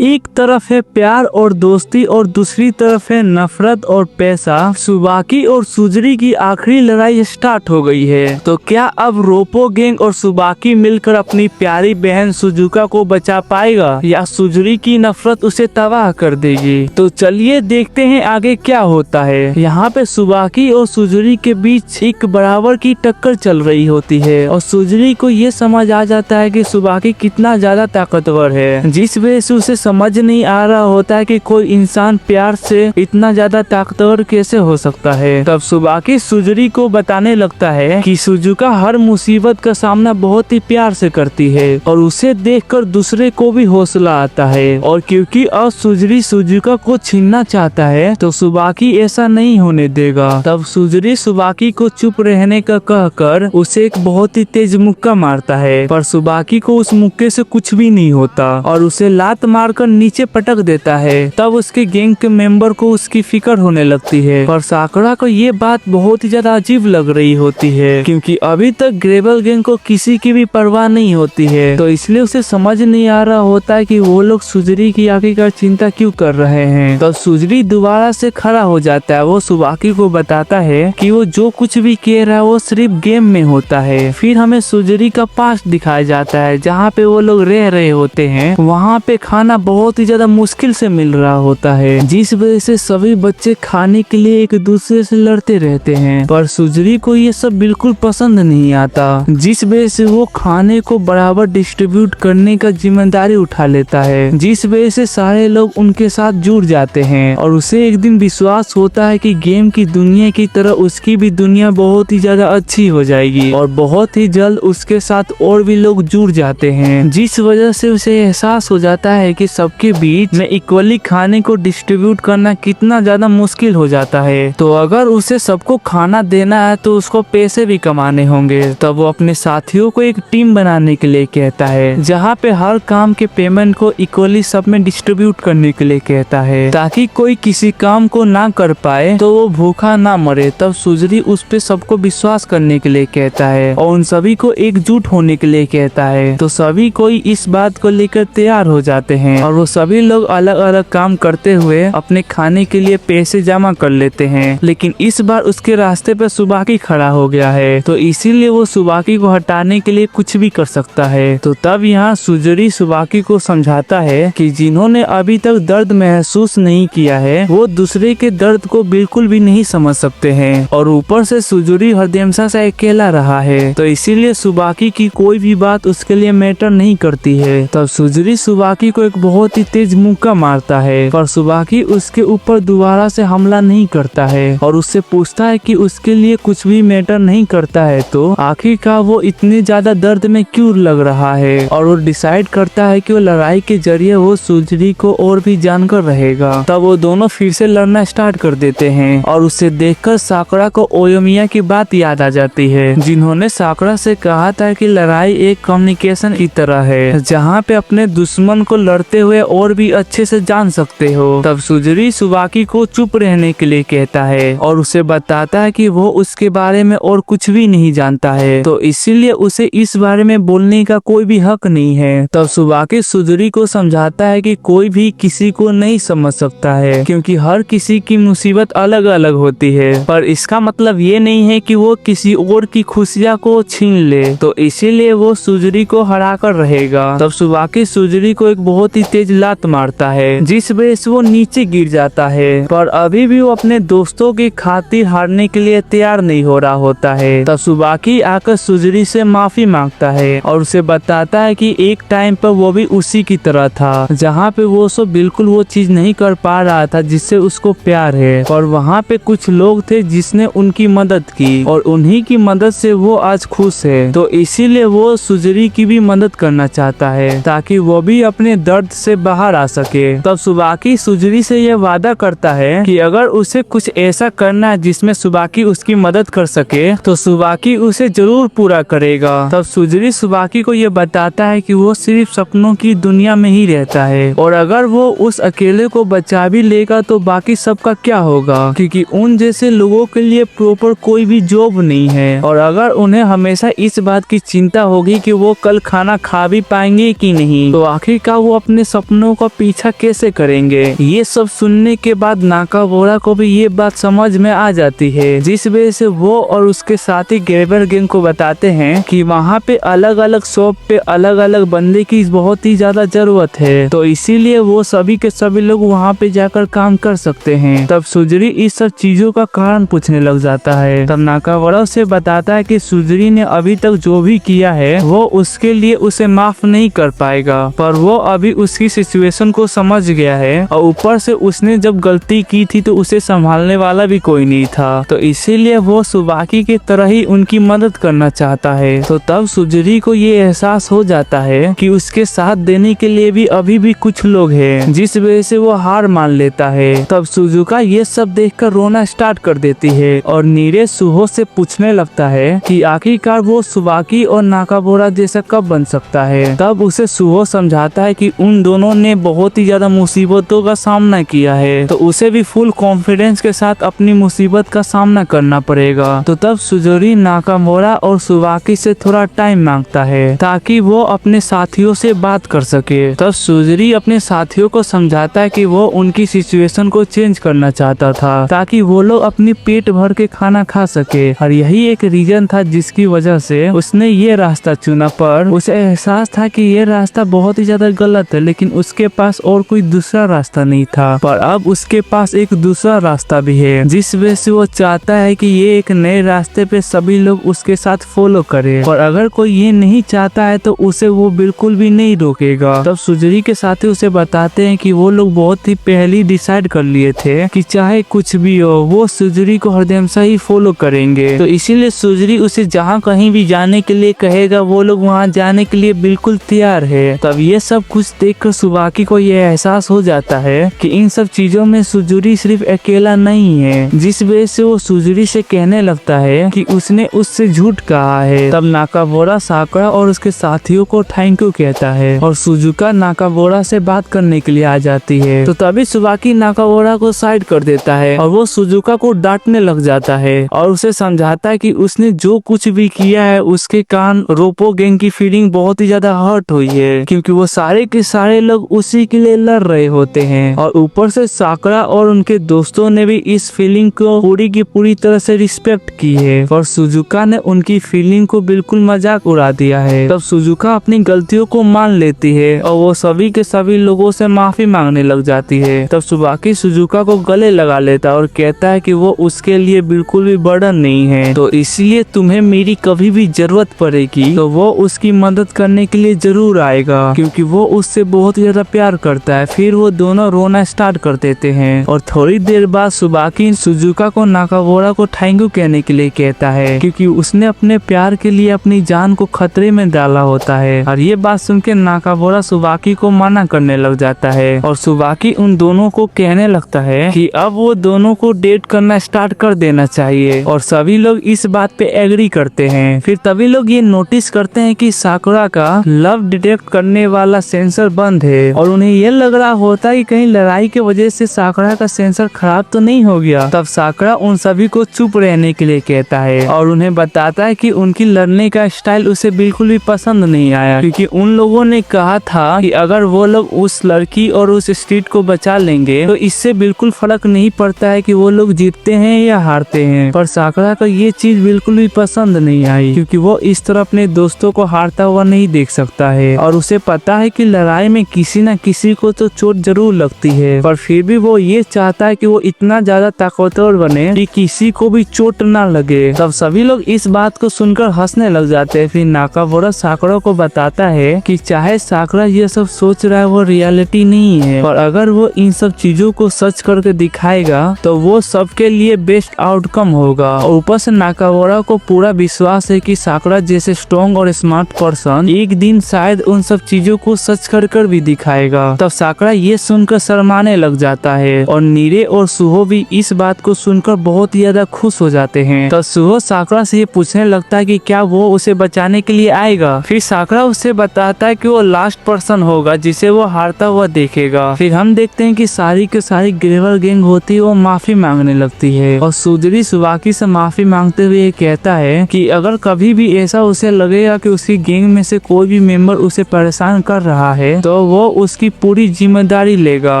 एक तरफ है प्यार और दोस्ती और दूसरी तरफ है नफरत और पैसा। सुबाकी और सुजुरी की आखिरी लड़ाई स्टार्ट हो गई है। तो क्या अब रोपो गैंग और सुबाकी मिलकर अपनी प्यारी बहन सुजुका को बचा पाएगा या सुजुरी की नफरत उसे तबाह कर देगी? तो चलिए देखते हैं आगे क्या होता है। यहाँ पे सुबाकी और सुजुरी के बीच एक बराबर की टक्कर चल रही होती है और सुजुरी को ये समझ आ जाता है कि सुबाकी कितना ज्यादा ताकतवर है, जिस वजह से उसे समझ नहीं आ रहा होता है कि कोई इंसान प्यार से इतना ज्यादा ताकतवर कैसे हो सकता है। तब सुबाकी सुजुरी को बताने लगता है कि सुजुका हर मुसीबत का सामना बहुत ही प्यार से करती है और उसे देखकर दूसरे को भी हौसला आता है। और क्योंकि अब सुजुरी सुजुका को छीनना चाहता है तो सुबाकी ऐसा नहीं होने देगा। तब सुजुरी सुबाकी को चुप रहने का कहकर उसे एक बहुत ही तेज मुक्का मारता है, पर सुबाकी को उस मुक्के से कुछ भी नहीं होता और उसे लात मारकर नीचे पटक देता है। तब उसके गैंग के मेंबर को उसकी फिक्र होने लगती है, पर साकुरा को ये बात बहुत ही ज्यादा अजीब लग रही होती है क्योंकि अभी तक ग्रेबल गैंग को किसी की भी परवाह नहीं होती है। तो इसलिए उसे समझ नहीं आ रहा होता है कि वो लोग सुजुरी की आखिरकार चिंता क्यों कर रहे हैं। तो सुजुरी दोबारा से खड़ा हो जाता है। वो सुबाकी को बताता है कि वो जो कुछ भी कह रहा है वो सिर्फ गेम में होता है। फिर हमें सुजुरी का पास्ट दिखाया जाता है जहाँ पे वो लोग रह रहे होते हैं। वहाँ पे खाना बहुत ही ज्यादा मुश्किल से मिल रहा होता है, जिस वजह से सभी बच्चे खाने के लिए एक दूसरे से लड़ते रहते हैं। पर सुजुरी को ये सब बिल्कुल पसंद नहीं आता, जिस वजह से वो खाने को बराबर डिस्ट्रीब्यूट करने का जिम्मेदारी उठा लेता है, जिस वजह से सारे लोग उनके साथ जुड़ जाते हैं। और उसे एक दिन विश्वास होता है कि गेम की दुनिया की तरह उसकी भी दुनिया बहुत ही ज्यादा अच्छी हो जाएगी और बहुत ही जल्द उसके साथ और भी लोग जुड़ जाते हैं, जिस वजह से उसे एहसास हो जाता है कि सबके बीच में इक्वली खाने को डिस्ट्रीब्यूट करना कितना ज्यादा मुश्किल हो जाता है। तो अगर उसे सबको खाना देना है तो उसको पैसे भी कमाने होंगे। तब वो अपने साथियों को एक टीम बनाने के लिए कहता है जहाँ पे हर काम के पेमेंट को इक्वली सब में डिस्ट्रीब्यूट करने के लिए कहता है, ताकि कोई किसी काम को ना कर पाए तो वो भूखा ना मरे। तब सुजुरी उस पे सबको विश्वास करने के लिए कहता है और उन सभी को एकजुट होने के लिए कहता है। तो सभी कोई इस बात को लेकर तैयार हो जाते हैं और वो सभी लोग अलग अलग काम करते हुए अपने खाने के लिए पैसे जमा कर लेते हैं। लेकिन इस बार उसके रास्ते पे सुबाकी खड़ा हो गया है, तो इसीलिए वो सुबाकी को हटाने के लिए कुछ भी कर सकता है। तो तब यहाँ सुजुरी सुबाकी को समझाता है कि जिन्होंने अभी तक दर्द महसूस नहीं किया है वो दूसरे के दर्द को बिल्कुल भी नहीं समझ सकते हैं। और ऊपर से सुजुरी हरदमेशा से अकेला रहा है, तो इसीलिए सुबाकी की कोई भी बात उसके लिए मैटर नहीं करती है। तब सुजुरी सुबाकी को एक बहुत ही तेज मुक्का मारता है, पर सुबाकी उसके ऊपर दोबारा से हमला नहीं करता है और उससे पूछता है कि उसके लिए कुछ भी मैटर नहीं करता है तो आखिरकार वो इतने ज्यादा दर्द में क्यों लग रहा है। और वो डिसाइड करता है कि वो लड़ाई के जरिए वो सुजुरी को और भी जानकर रहेगा। तब वो दोनों फिर से लड़ना स्टार्ट कर देते हैं और उसे देखकर साकुरा को ओयोमिया की बात याद आ जाती है, जिन्होंने साकुरा से कहा था कि लड़ाई एक कम्युनिकेशन की तरह है जहाँ पे अपने दुश्मन को लड़ते हुए और भी अच्छे से जान सकते हो। तब सुजुरी सुबाकी को चुप रहने के लिए कहता है और उसे बताता है कि वो उसके बारे में और कुछ भी नहीं जानता है, तो इसीलिए उसे इस बारे में बोलने का कोई भी हक नहीं है। तब सुबाकी सुजुरी को समझाता है कि कोई भी किसी को नहीं समझ सकता है क्योंकि हर किसी की मुसीबत अलग अलग होती है, पर इसका मतलब ये नहीं है कि वो किसी और की खुशियाँ को छीन ले। तो इसीलिए वो सुजुरी को हरा कर रहेगा। तब सुबाकी सुजुरी को एक बहुत ही तेज लात मारता है, जिस वजह से वो नीचे गिर जाता है, पर अभी भी वो अपने दोस्तों की खातिर हारने के लिए तैयार नहीं हो रहा होता है। तब सुबाकी आकर सुजुरी से माफी मांगता है और उसे बताता है कि एक टाइम पर वो भी उसी की तरह था, जहाँ पे वो सब बिल्कुल वो चीज नहीं कर पा रहा था जिससे उसको प्यार है, और वहाँ पे कुछ लोग थे जिसने उनकी मदद की और उन्हीं की मदद से वो आज खुश है। तो इसीलिए वो सुजुरी की भी मदद करना चाहता है ताकि वो भी अपने दर्द से बाहर आ सके। तब सुबाकी सुजुरी से यह वादा करता है कि अगर उसे कुछ ऐसा करना है जिसमें सुबाकी उसकी मदद कर सके तो सुबाकी उसे जरूर पूरा करेगा। तब सुजुरी सुबाकी को यह बताता है कि वो सिर्फ सपनों की दुनिया में ही रहता है और अगर वो उस अकेले को बचा भी लेगा तो बाकी सबका क्या होगा, क्योंकि उन जैसे लोगों के लिए प्रॉपर कोई भी जॉब नहीं है और अगर उन्हें हमेशा इस बात की चिंता होगी कि वो कल खाना खा भी पाएंगे कि नहीं तो आखिरकार वो अपने अपने सपनों का पीछा कैसे करेंगे। ये सब सुनने के बाद नाकामोरा को भी ये बात समझ में आ जाती है, जिस वजह से वो और उसके साथी ग्रेवर गैंग को बताते हैं कि वहाँ पे अलग अलग शॉप पे अलग अलग बंदे की बहुत ही ज्यादा जरूरत है, तो इसीलिए वो सभी के सभी लोग वहाँ पे जाकर काम कर सकते हैं। तब सुजुरी इस सब चीजों का कारण पूछने लग जाता है। तब नाकामोरा उसे बताता है कि सुजुरी ने अभी तक जो भी किया है वो उसके लिए उसे माफ नहीं कर पाएगा, पर वो अभी उसकी सिचुएशन को समझ गया है और ऊपर से उसने जब गलती की थी तो उसे संभालने वाला भी कोई नहीं था, तो इसीलिए वो सुबाकी की तरह ही उनकी मदद करना चाहता है। तो तब सुजुरी को ये एहसास हो जाता है कि उसके साथ देने के लिए भी अभी भी कुछ लोग हैं, जिस वजह से वो हार मान लेता है। तब सुजुका ये सब देखकर रोना स्टार्ट कर देती है और नीरे सुहो से पूछने लगता है कि आखिरकार वो सुबाकी और नाकामोरा जैसा कब बन सकता है। तब उसे सुहो समझाता है कि उन दोनों ने बहुत ही ज्यादा मुसीबतों का सामना किया है, तो उसे भी फुल कॉन्फिडेंस के साथ अपनी मुसीबत का सामना करना पड़ेगा। तो तब सुजुरी नाकामोरा और सुबाकी से थोड़ा टाइम मांगता है ताकि वो अपने साथियों से बात कर सके। तब सुजुरी अपने साथियों को समझाता है कि वो उनकी सिचुएशन को चेंज करना चाहता था ताकि वो लोग अपनी पेट भर के खाना खा सके, और यही एक रीजन था जिसकी वजह से उसने ये रास्ता चुना। पर उसे एहसास था कि ये रास्ता बहुत ही ज्यादा गलत है, लेकिन उसके पास और कोई दूसरा रास्ता नहीं था। पर अब उसके पास एक दूसरा रास्ता भी है, जिस वजह से वो चाहता है कि ये एक नए रास्ते पे सभी लोग उसके साथ फॉलो करे, और अगर कोई ये नहीं चाहता है तो उसे वो बिल्कुल भी नहीं रोकेगा। तब सुजुरी के साथी उसे बताते हैं कि वो लोग बहुत ही पहले डिसाइड कर लिए थे कि चाहे कुछ भी हो वो सुजुरी को हरदम ही फॉलो करेंगे, तो इसीलिए सुजुरी उसे जहाँ कहीं भी जाने के लिए कहेगा वो लोग वहाँ जाने के लिए बिल्कुल तैयार है। तब ये सब कुछ देखकर सुबाकी को ये एहसास हो जाता है कि इन सब चीजों में सुजुरी सिर्फ अकेला नहीं है, जिस वजह से वो सुजुरी से कहने लगता है कि उसने उससे झूठ कहा है। तब नाकामोरा साकुरा और उसके साथियों को थैंक यू कहता है और सुजुका नाकामोरा से बात करने के लिए आ जाती है। तो तभी सुबाकी नाकामोरा को साइड कर देता है और वो सुजुका को डांटने लग जाता है और उसे समझाता है कि उसने जो कुछ भी किया है उसके कारण रोपो गैंग की फीलिंग बहुत ही ज्यादा हर्ट हुई है, क्योंकि वो सारे के सारे लोग उसी के लिए लड़ रहे होते हैं, और ऊपर से साकुरा और उनके दोस्तों ने भी इस फीलिंग को पूरी की पूरी तरह से रिस्पेक्ट की है, और सुजुका ने उनकी फीलिंग को बिल्कुल मजाक उड़ा दिया है। तब सुजुका अपनी गलतियों को मान लेती है और वो सभी के सभी लोगों से माफी मांगने लग जाती है। तब सुबाकी सुजुका को गले लगा लेता और कहता है कि वो उसके लिए बिल्कुल भी बर्डन नहीं है, तो इसलिए तुम्हें मेरी कभी भी जरूरत पड़ेगी तो वो उसकी मदद करने के लिए जरूर आएगा, क्योंकि वो उससे बहुत ज्यादा प्यार करता है। फिर वो दोनों रोना स्टार्ट कर देते हैं और थोड़ी देर बाद सुबाकी सुजुका को नाकामोरा को थैंक यू कहने के लिए कहता है, क्योंकि उसने अपने प्यार के लिए अपनी जान को खतरे में डाला होता है। और ये बात सुन के नाकामोरा सुबाकी को मना करने लग जाता है और सुबाकी उन दोनों को कहने लगता है कि अब वो दोनों को डेट करना स्टार्ट कर देना चाहिए, और सभी लोग इस बात पे एग्री करते हैं। फिर तभी लोग ये नोटिस करते हैं कि साकुरा का लव डिटेक्ट करने वाला सेंसर बंद है, और उन्हें ये लग रहा होता है कि कहीं लड़ाई की वजह से साकुरा का सेंसर खराब तो नहीं हो गया। तब साकुरा उन सभी को चुप रहने के लिए कहता है और उन्हें बताता है कि उनकी लड़ने का स्टाइल उसे बिल्कुल भी पसंद नहीं आया, क्योंकि उन लोगों ने कहा था कि अगर वो लोग उस लड़की और उस स्ट्रीट को बचा लेंगे तो इससे बिल्कुल फर्क नहीं पड़ता है कि वो लोग जीतते हैं या हारते हैं। पर साकुरा को ये चीज बिल्कुल भी पसंद नहीं आई, क्योंकि वो इस तरह अपने दोस्तों को हारता हुआ नहीं देख सकता है, और उसे पता है कि लड़ाई में किसी न किसी को तो चोट जरूर लगती है, पर फिर भी वो ये चाहता है कि वो इतना ज्यादा ताकतवर बने कि किसी को भी चोट ना लगे। तब सभी लोग इस बात को सुनकर हंसने लग जाते हैं। फिर नाकामोरा साकुरा को बताता है कि चाहे साकुरा ये सब सोच रहा है वो रियलिटी नहीं है, और अगर वो इन सब चीजों को सच करके दिखाएगा तो वो सबके लिए बेस्ट आउटकम होगा। और ऊपर से नाकामोरा को पूरा विश्वास है कि साकुरा जैसे स्ट्रॉन्ग और स्मार्ट पर्सन एक दिन शायद उन सब चीजों को सच कर भी दिखाएगा। तब साकुरा ये सुनकर शर्माने लग जाता है और नीरे और सुहो भी इस बात को सुनकर बहुत ज्यादा खुश हो जाते हैं। तब सुहो साकुरा से ये पूछने लगता है कि क्या वो उसे बचाने के लिए आएगा। फिर साकुरा उसे बताता है कि वो लास्ट पर्सन होगा जिसे वो हारता हुआ देखेगा। फिर हम देखते हैं कि सारी के सारी ग्रेवर गैंग होती है वो माफी मांगने लगती है, और सुजुरी सुबाकी से माफी मांगते हुए ये कहता है कि अगर कभी भी ऐसा उसे लगेगा कि उसकी गैंग में से कोई भी मेंबर उसे परेशान कर रहा है तो तो वो उसकी पूरी जिम्मेदारी लेगा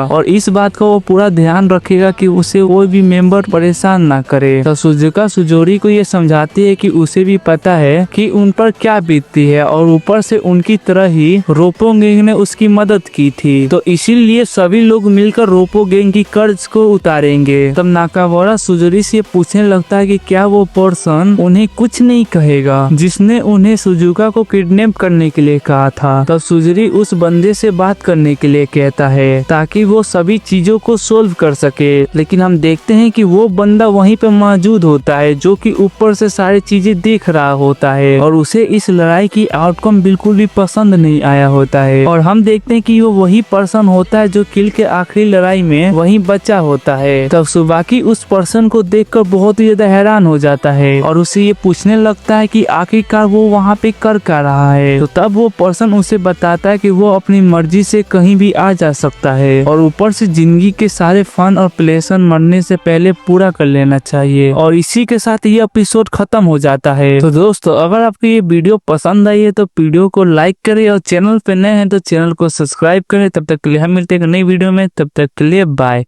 और इस बात का वो पूरा ध्यान रखेगा कि उसे कोई भी मेंबर परेशान ना करे। तो सुजुका सुजोरी को ये समझाती है कि उसे भी पता है कि उन पर क्या बीतती है और ऊपर से उनकी तरह ही रोपो गैंग ने उसकी मदद की थी, तो इसीलिए सभी लोग मिलकर रोपो गैंग की कर्ज को उतारेंगे। तब नाकावारा सुजोरी से पूछने लगता है कि क्या वो पर्सन उन्हें कुछ नहीं कहेगा जिसने उन्हें सुजुका को किडनैप करने के लिए कहा था। तब सुजुरी उस बंदे से बात करने के लिए कहता है ताकि वो सभी चीजों को सोल्व कर सके, लेकिन हम देखते हैं कि वो बंदा वहीं पे मौजूद होता है जो कि ऊपर से सारी चीजें देख रहा होता है और उसे इस लड़ाई की आउटकम बिल्कुल भी पसंद नहीं आया होता है। और हम देखते हैं कि वो वही पर्सन होता है जो किल के आखिरी लड़ाई में वहीं बचा होता है। तब सुबाकी उस पर्सन को देखकर बहुत ही ज्यादा हैरान हो जाता है और उसे ये पूछने लगता है कि आखिरकार वो वहाँ पे कर क्या रहा है। तो तब वो पर्सन उसे बताता है कि वो अपनी मर्जी से कहीं भी आ जा सकता है और ऊपर से जिंदगी के सारे फन और प्लेसन मरने से पहले पूरा कर लेना चाहिए। और इसी के साथ ये एपिसोड खत्म हो जाता है। तो दोस्तों, अगर आपको ये वीडियो पसंद आई है तो वीडियो को लाइक करें और चैनल पे नए हैं तो चैनल को सब्सक्राइब करें। तब तक के लिए हम मिलते हैं एक नई वीडियो में, तब तक के लिए बाय।